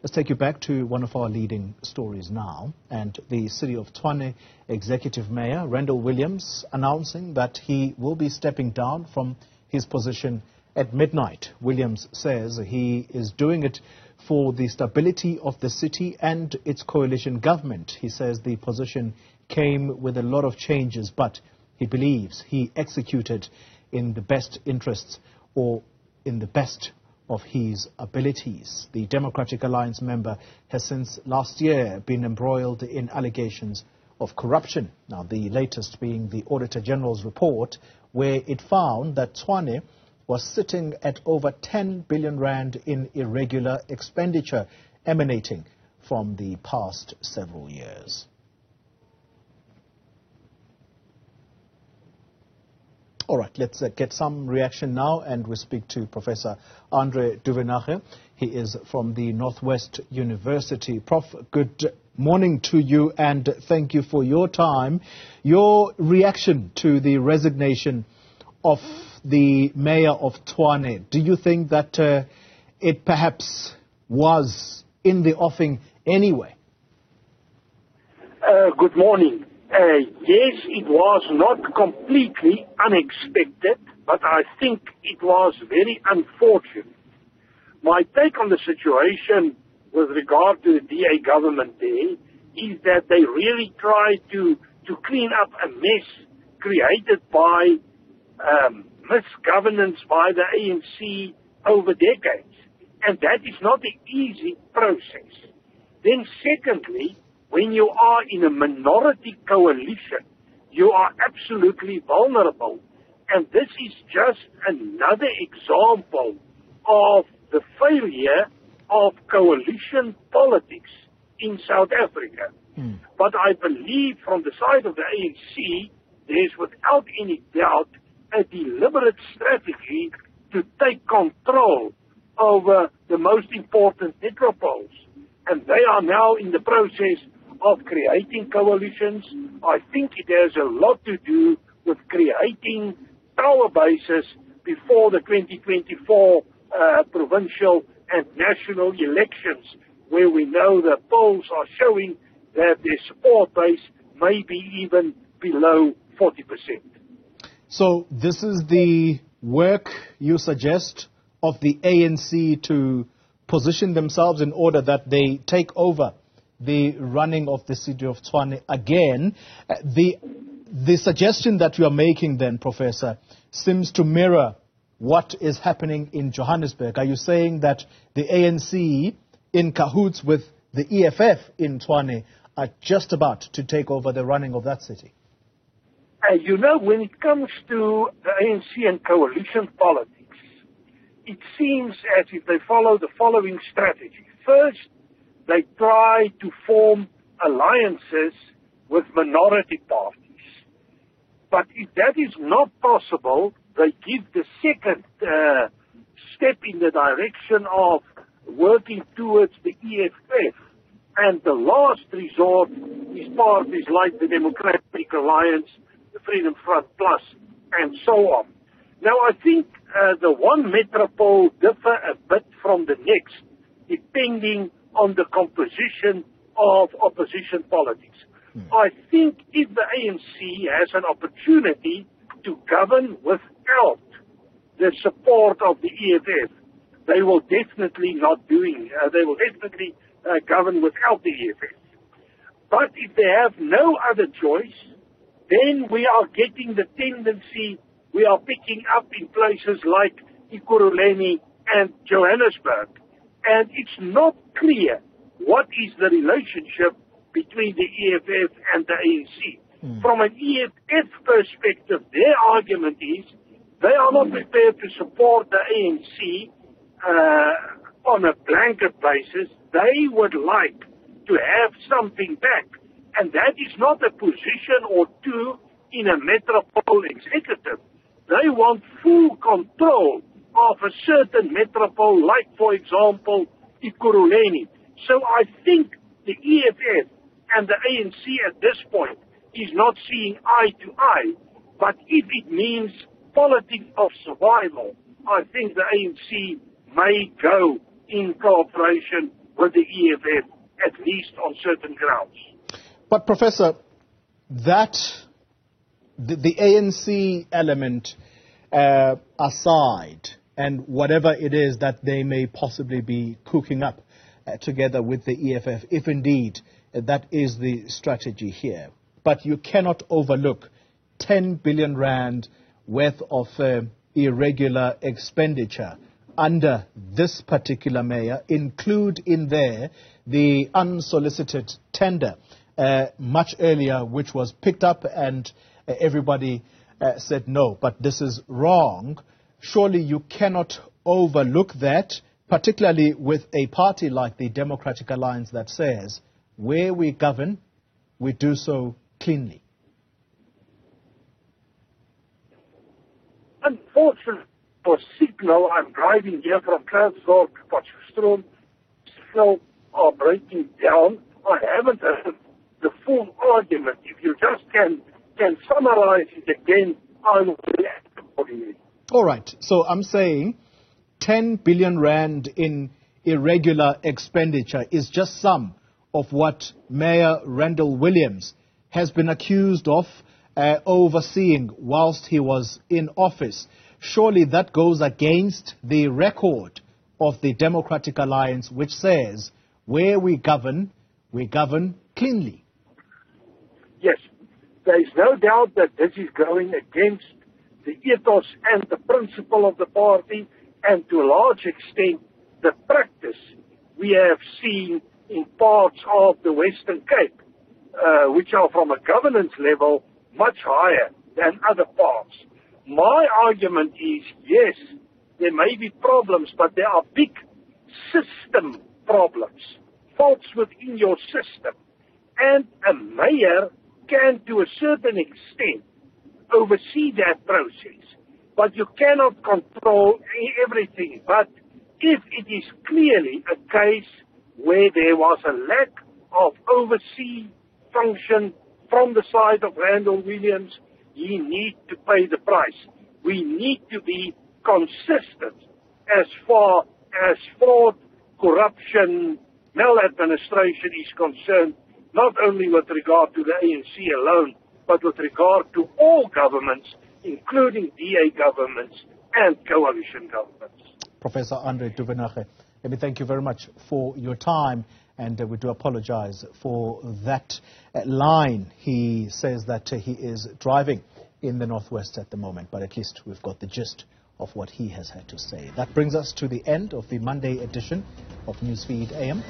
Let's take you back to one of our leading stories now, and the city of Tshwane Executive Mayor Randall Williams announcing that he will be stepping down from his position at midnight. Williams says he is doing it for the stability of the city and its coalition government. He says the position came with a lot of changes, but he believes he executed in the best interests or in the best of his abilities. The Democratic Alliance member has since last year been embroiled in allegations of corruption. Now, the latest being the Auditor General's report, where it found that Tshwane was sitting at over 10 billion rand in irregular expenditure emanating from the past several years. All right, let's get some reaction now, and we speak to Professor Andre Duvenhage. He is from the Northwest University. Prof, good morning to you, and thank you for your time. Your reaction to the resignation of the mayor of Tshwane, do you think that it perhaps was in the offing anyway? Good morning. Yes, it was not completely unexpected, but I think it was very unfortunate. My take on the situation with regard to the DA government there is that they really tried to clean up a mess created by misgovernance by the ANC over decades. And that is not an easy process. Then secondly, when you are in a minority coalition, you are absolutely vulnerable. And this is just another example of the failure of coalition politics in South Africa. But I believe from the side of the ANC, there's without any doubt a deliberate strategy to take control over the most important metropoles. And they are now in the process of creating coalitions. I think it has a lot to do with creating power bases before the 2024 provincial and national elections, where we know the polls are showing that their support base may be even below 40%. So this is the work you suggest of the ANC to position themselves in order that they take over the running of the city of Tshwane again. The suggestion that you are making then, Professor, seems to mirror what is happening in Johannesburg. Are you saying that the ANC, in cahoots with the EFF in Tshwane, are just about to take over the running of that city? You know, when it comes to the ANC and coalition politics, it seems as if they follow the following strategy. First, they try to form alliances with minority parties. But if that is not possible, they give the second step in the direction of working towards the EFF. And the last resort is parties like the Democratic Alliance, the Freedom Front Plus, and so on. Now, I think the one metropole differ a bit from the next, depending on the composition of opposition politics. I think if the ANC has an opportunity to govern without the support of the EFF, they will definitely govern without the EFF. But if they have no other choice, then we are getting the tendency we are picking up in places like Ekurhuleni and Johannesburg. And it's not clear what is the relationship between the EFF and the ANC. From an EFF perspective, their argument is they are not prepared to support the ANC on a blanket basis. They would like to have something back. And that is not a position or two in a metropole executive. They want full control of a certain metropole, like, for example, Ekurhuleni. So I think the EFF and the ANC at this point is not seeing eye to eye. But if it means politics of survival, I think the ANC may go in cooperation with the EFF, at least on certain grounds. But, Professor, that the ANC element aside, and whatever it is that they may possibly be cooking up together with the EFF, if indeed that is the strategy here, but you cannot overlook 10 billion rand worth of irregular expenditure under this particular mayor. Include in there the unsolicited tender much earlier, which was picked up and everybody said no, but this is wrong. Surely you cannot overlook that, particularly with a party like the Democratic Alliance that says, where we govern, we do so cleanly. Unfortunately, for signal, I'm driving here from Klerksdorp to Potchefstroom. Signal are breaking down. I haven't heard the full argument. If you just can summarize it again, I will react accordingly. All right. So I'm saying 10 billion rand in irregular expenditure is just some of what Mayor Randall Williams has been accused of overseeing whilst he was in office. Surely that goes against the record of the Democratic Alliance, which says where we govern cleanly. Yes, there is no doubt that this is going against the ethos and the principle of the party, and to a large extent the practice we have seen in parts of the Western Cape, which are from a governance level much higher than other parts. My argument is, yes, there may be problems, but there are big system problems, faults within your system. And a mayor can, to a certain extent, oversee that process. But you cannot control everything. But if it is clearly a case where there was a lack of oversee function from the side of Randall Williams, he needs to pay the price. We need to be consistent as far as fraud, corruption, maladministration is concerned, not only with regard to the ANC alone, but with regard to all governments, including DA governments and coalition governments. Professor Andre Duvenage, let me thank you very much for your time, and we do apologize for that line. He says that he is driving in the Northwest at the moment, but at least we've got the gist of what he has had to say. That brings us to the end of the Monday edition of Newsfeed AM.